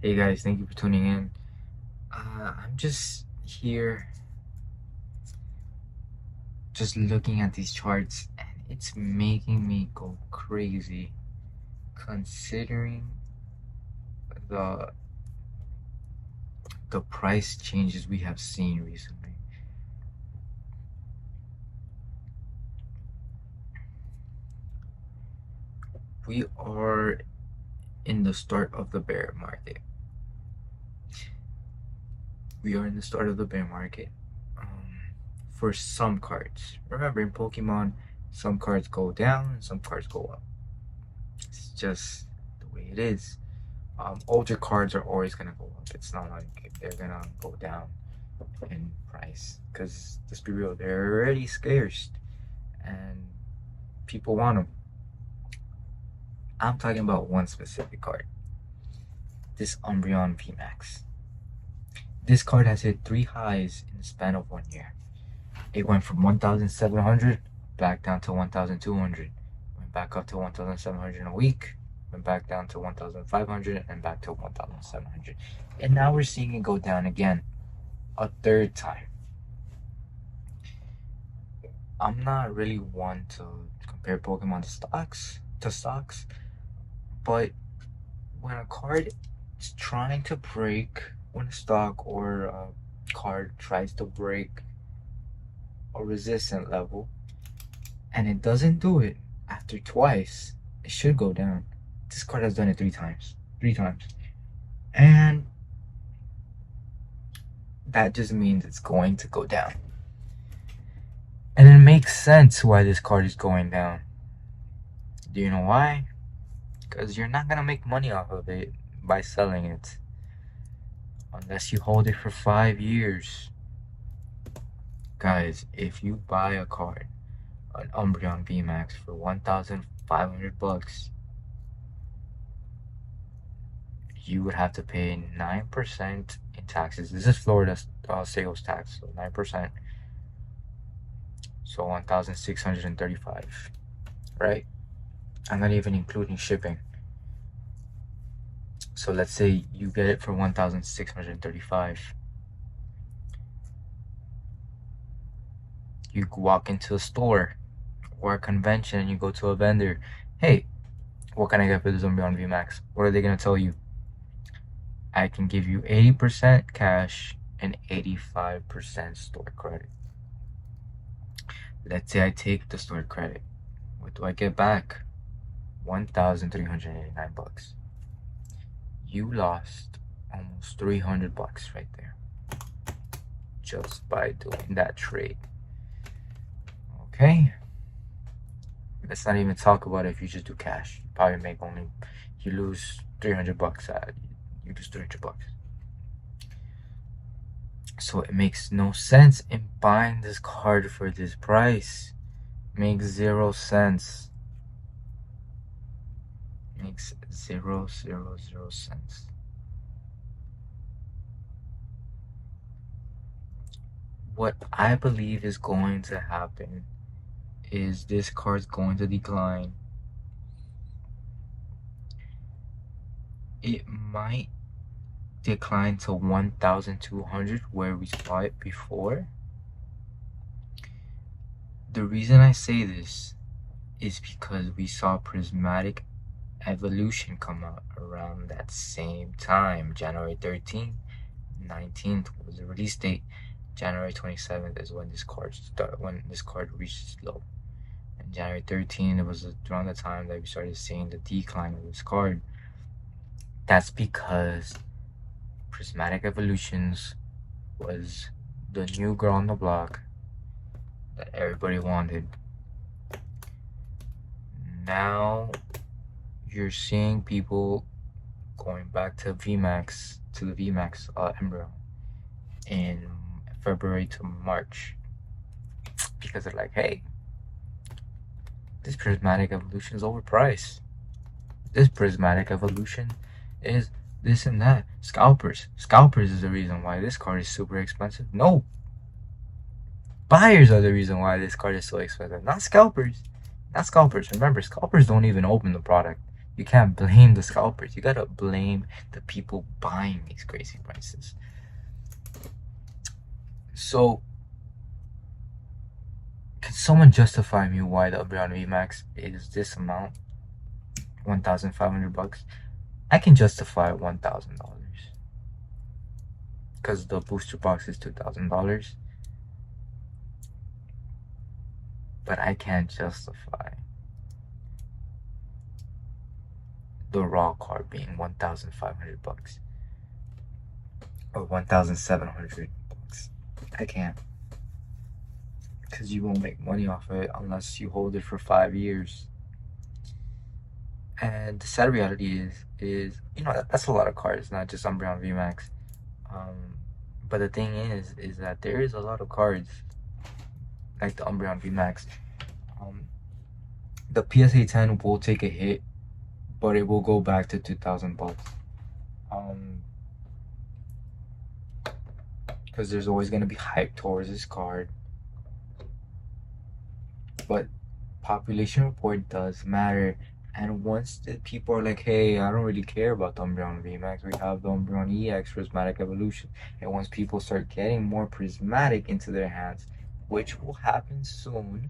Hey guys, thank you for tuning in. I'm just here, just looking at these charts, and it's making me go crazy considering the the price changes we have seen recently. We are in the start of the bear market. We are in the start of the bear market for some cards. Remember, in Pokemon, some cards go down and some cards go up. It's just the way it is. Older cards are always gonna go up. It's not like they're gonna go down in price. Cause let's be real, they're already scarce, and people want them. I'm talking about one specific card. This Umbreon VMAX. This card has hit 3 highs in the span of 1 year. It went from 1,700 back down to 1,200. Went back up to 1,700 in a week. Went back down to 1,500 and back to 1,700. And now we're seeing it go down again, a third time. I'm not really one to compare Pokemon stocks, but when a card is trying to break, when a stock or a card tries to break a resistant level and it doesn't do it after twice, it should go down. This card has done it 3 times. 3 times. And that just means it's going to go down. And it makes sense why this card is going down. Do you know why? Because you're not going to make money off of it by selling it. Unless you hold it for 5 years. Guys, if you buy a card, an Umbreon VMAX for $1,500, you would have to pay 9% in taxes. This is Florida sales tax, so 9%. So 1,635, right? I'm not even including shipping. So let's say you get it for 1,635. You walk into a store or a convention and you go to a vendor. Hey, what can I get for this Umbreon VMAX? What are they gonna tell you? I can give you 80% cash and 85% store credit. Let's say I take the store credit. What do I get back? $1,389. You lost almost $300 right there just by doing that trade. Okay, let's not even talk about it if you just do cash. You probably you lose $300 you lose $300. So it makes no sense in buying this card for this price. Makes 0 sense. Makes zero sense. What I believe is going to happen is this card's going to decline. It might decline to 1,200 where we saw it before. The reason I say this is because we saw Prismatic Evolution come out around that same time. January 13th, 19th was the release date. January 27th is when this card reached its low. And January 13th, it was around the time that we started seeing the decline of this card. That's because Prismatic Evolutions was the new girl on the block that everybody wanted. Now you're seeing people going back to the VMAX Umbreon in February to March because they're like, hey, this Prismatic Evolution is overpriced. This Prismatic Evolution is this and that. Scalpers is the reason why this card is super expensive. No, buyers are the reason why this card is so expensive, not scalpers. Remember, scalpers don't even open the product. You can't blame the scalpers. You gotta blame the people buying these crazy prices. So, can someone justify me why the Umbreon VMAX is this amount? $1,500. I can justify $1,000 because the booster box is $2,000. But I can't justify the raw card being $1,500 or $1,700. I can't, because you won't make money off of it unless you hold it for 5 years. And the sad reality is that's a lot of cards, not just Umbreon VMAX. But the thing is that there is a lot of cards like the Umbreon VMAX. The PSA 10 will take a hit, but it will go back to $2,000. Because there's always gonna be hype towards this card. But population report does matter. And once the people are like, hey, I don't really care about the Umbreon VMAX, we have the Umbreon EX Prismatic Evolution. And once people start getting more Prismatic into their hands, which will happen soon,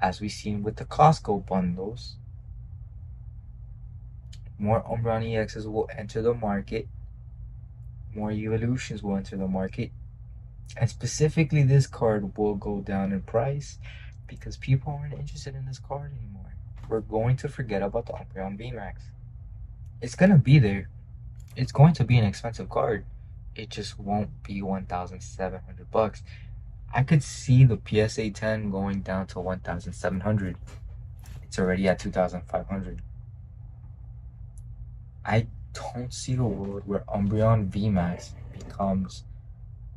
as we've seen with the Costco bundles, more Umbreon EXs will enter the market, more Evolutions will enter the market, and specifically this card will go down in price because people aren't interested in this card anymore. We're going to forget about the Umbreon VMAX. It's gonna be there. It's going to be an expensive card. It just won't be $1,700. I could see the PSA 10 going down to 1,700. It's already at 2,500. I don't see a world where Umbreon VMAX becomes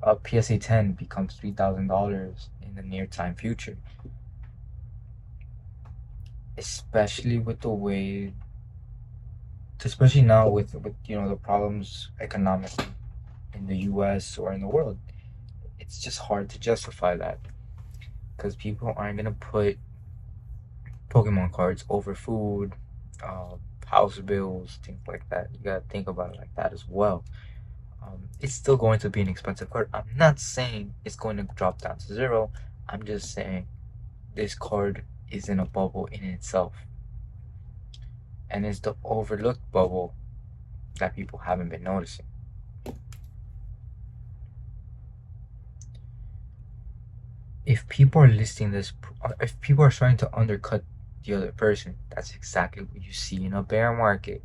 a PSA 10 becomes $3,000 in the near time future. Especially with the way, especially now with the problems economically in the US or in the world. It's just hard to justify that because people aren't gonna put Pokemon cards over food, house bills, things like that. You gotta think about it like that as well. It's still going to be an expensive card. I'm not saying it's going to drop down to zero. I'm just saying this card is in a bubble in itself. And it's the overlooked bubble that people haven't been noticing. If people are listing this, if people are trying to undercut the other person, that's exactly what you see in a bear market.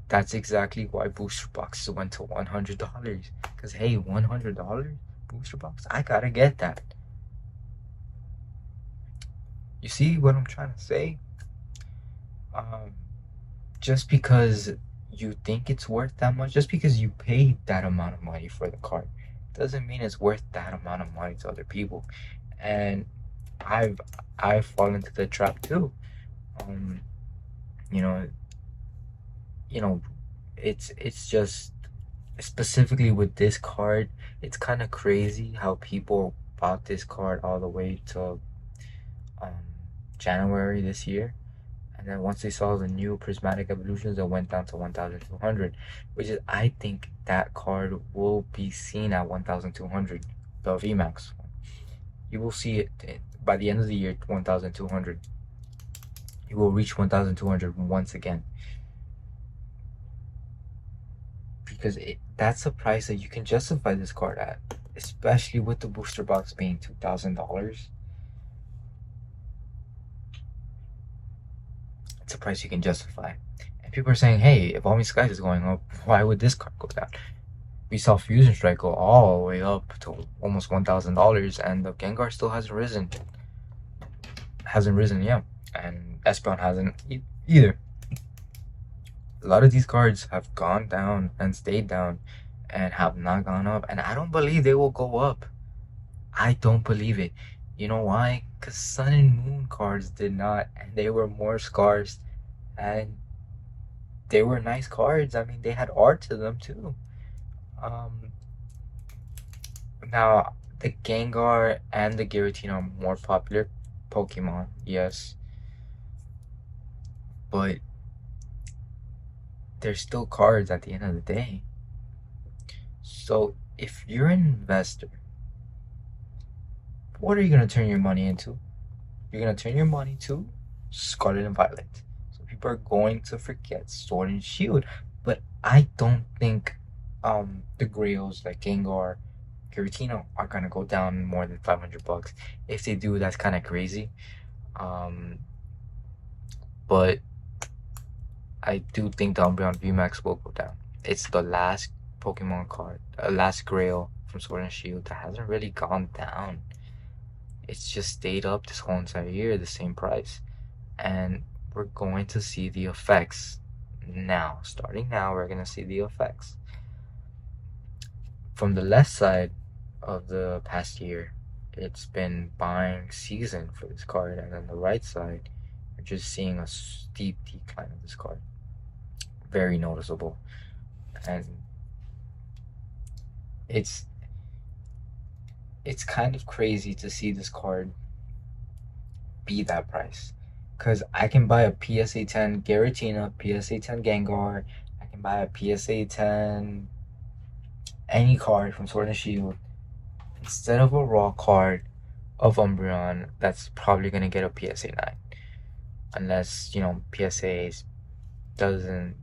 That's exactly why booster boxes went to $100. Because hey, $100 booster box, I gotta get that. You see what I'm trying to say? Just because you think it's worth that much, just because you paid that amount of money for the card, doesn't mean it's worth that amount of money to other people. And I've fallen into the trap too. You know, it's just specifically with this card, it's kind of crazy how people bought this card all the way to January this year, and then once they saw the new Prismatic Evolutions, it went down to 1,200, which is, I think that card will be seen at 1,200, the VMAX. You will see it by the end of the year, 1,200. You will reach 1,200 once again. Because that's a price that you can justify this card at, especially with the booster box being $2,000. It's a price you can justify. And people are saying, hey, if All Skies is going up, why would this card go down? We saw Fusion Strike go all the way up to almost $1,000, and the Gengar still hasn't risen. Yeah. And Espeon hasn't either. A lot of these cards have gone down and stayed down and have not gone up. And I don't believe they will go up. I don't believe it. You know why? Because Sun and Moon cards did not, and they were more scarce, and they were nice cards. I mean, they had art to them too. Now, the Gengar and the Giratina are more popular Pokemon, yes. but they're still cards at the end of the day. So if you're an investor, what are you gonna turn your money into? You're gonna turn your money to Scarlet and Violet. So people are going to forget Sword and Shield. But I don't think the Grails like Gengar, Giratina are gonna go down more than $500. If they do, that's kind of crazy. But I do think the Umbreon VMAX will go down. It's the last Pokemon card, last Grail from Sword and Shield that hasn't really gone down. It's just stayed up this whole entire year, the same price. And we're going to see the effects now. Starting now, we're going to see the effects. From the left side of the past year, it's been buying season for this card. And on the right side, you're just seeing a steep decline of this card. Very noticeable. And it's kind of crazy to see this card be that price. Because I can buy a PSA 10 Giratina, PSA 10 Gengar, I can buy a PSA 10 any card from Sword and Shield instead of a raw card of Umbreon that's probably going to get a PSA 9. Unless, PSA doesn't,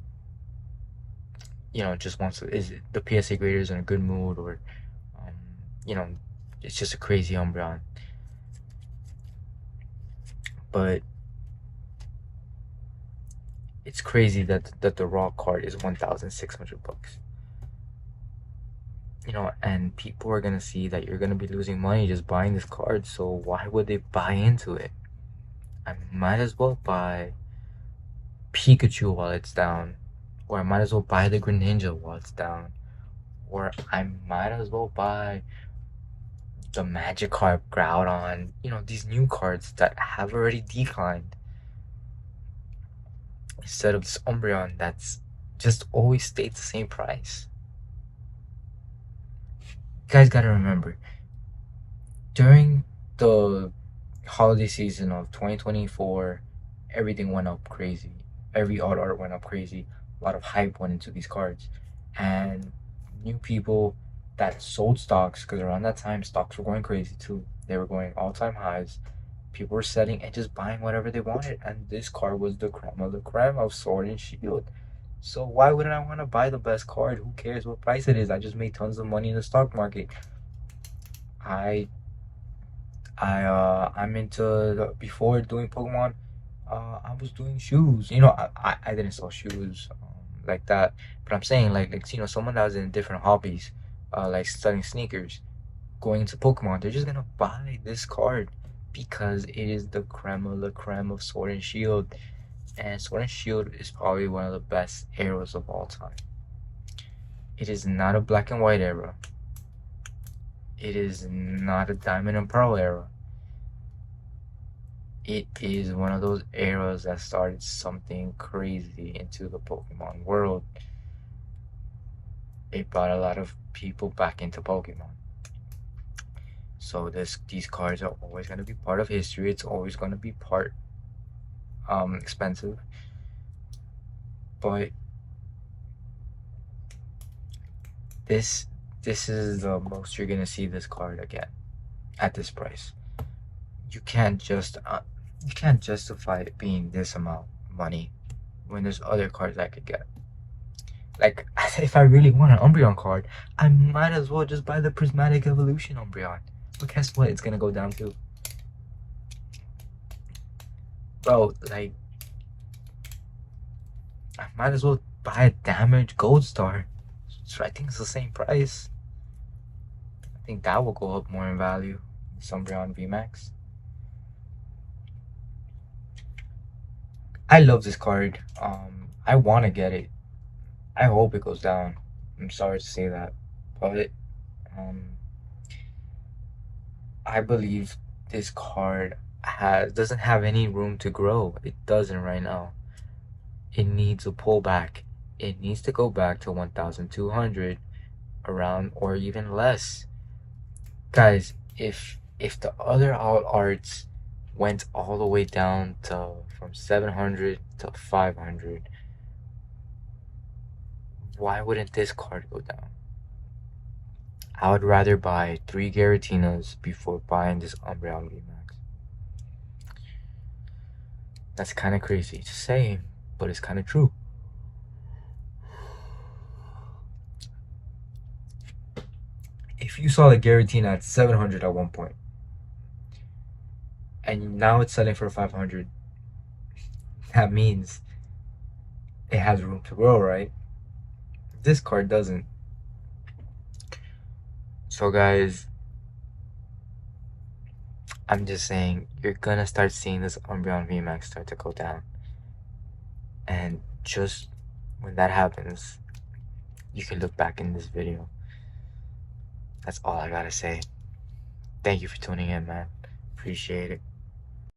just wants to, is the PSA grader is in a good mood, or, it's just a crazy Umbreon. But it's crazy that the raw card is $1,600. And people are gonna see that you're gonna be losing money just buying this card. So why would they buy into it? I might as well buy Pikachu while it's down, or I might as well buy the Greninja while it's down, or I might as well buy the Magikarp, Groudon, these new cards that have already declined, instead of this Umbreon that's just always stayed the same price. You guys gotta remember, during the holiday season of 2024, everything went up crazy. Every odd art went up crazy. A lot of hype went into these cards. And new people that sold stocks, because around that time stocks were going crazy too. They were going all-time highs. People were selling and just buying whatever they wanted. And this card was the creme of the creme of Sword and Shield. So why wouldn't I want to buy the best card? Who cares what price it is? I just made tons of money in the stock market. I'm into, before doing Pokemon, I was doing shoes. I didn't sell shoes like that, but I'm saying like someone that was in different hobbies, like selling sneakers, going into Pokemon, they're just gonna buy this card because it is the creme of the creme of Sword and Shield. And Sword and Shield is probably one of the best eras of all time. It is not a black and white era. It is not a diamond and pearl era. It is one of those eras that started something crazy into the Pokemon world. It brought a lot of people back into Pokemon. So these cards are always going to be part of history. It's always going to be part expensive. But this is the most you're going to see this card again at this price. You can't justify it being this amount of money when there's other cards I could get. Like, if I really want an Umbreon card, I might as well just buy the Prismatic Evolution Umbreon. But guess what? It's gonna go down too. Bro, like, I might as well buy a damaged Gold Star. So I think it's the same price. I think that will go up more in value. Umbreon VMAX. I love this card. I want to get it. I hope it goes down. I'm sorry to say that, but I believe this card doesn't have any room to grow. It doesn't right now. It needs a pullback. It needs to go back to 1,200 around, or even less. Guys, if the other alt arts went all the way down to from 700 to 500. Why wouldn't this card go down? I would rather buy 3 Garatinas before buying this Umbreon VMAX. That's kind of crazy to say, but it's kind of true. If you saw the Garatina at 700 at one point, and now it's selling for 500, that means it has room to grow, right? This card doesn't. So guys, I'm just saying, you're gonna start seeing this Umbreon VMAX start to go down. And just when that happens, you can look back in this video. That's all I gotta say. Thank you for tuning in, man. Appreciate it.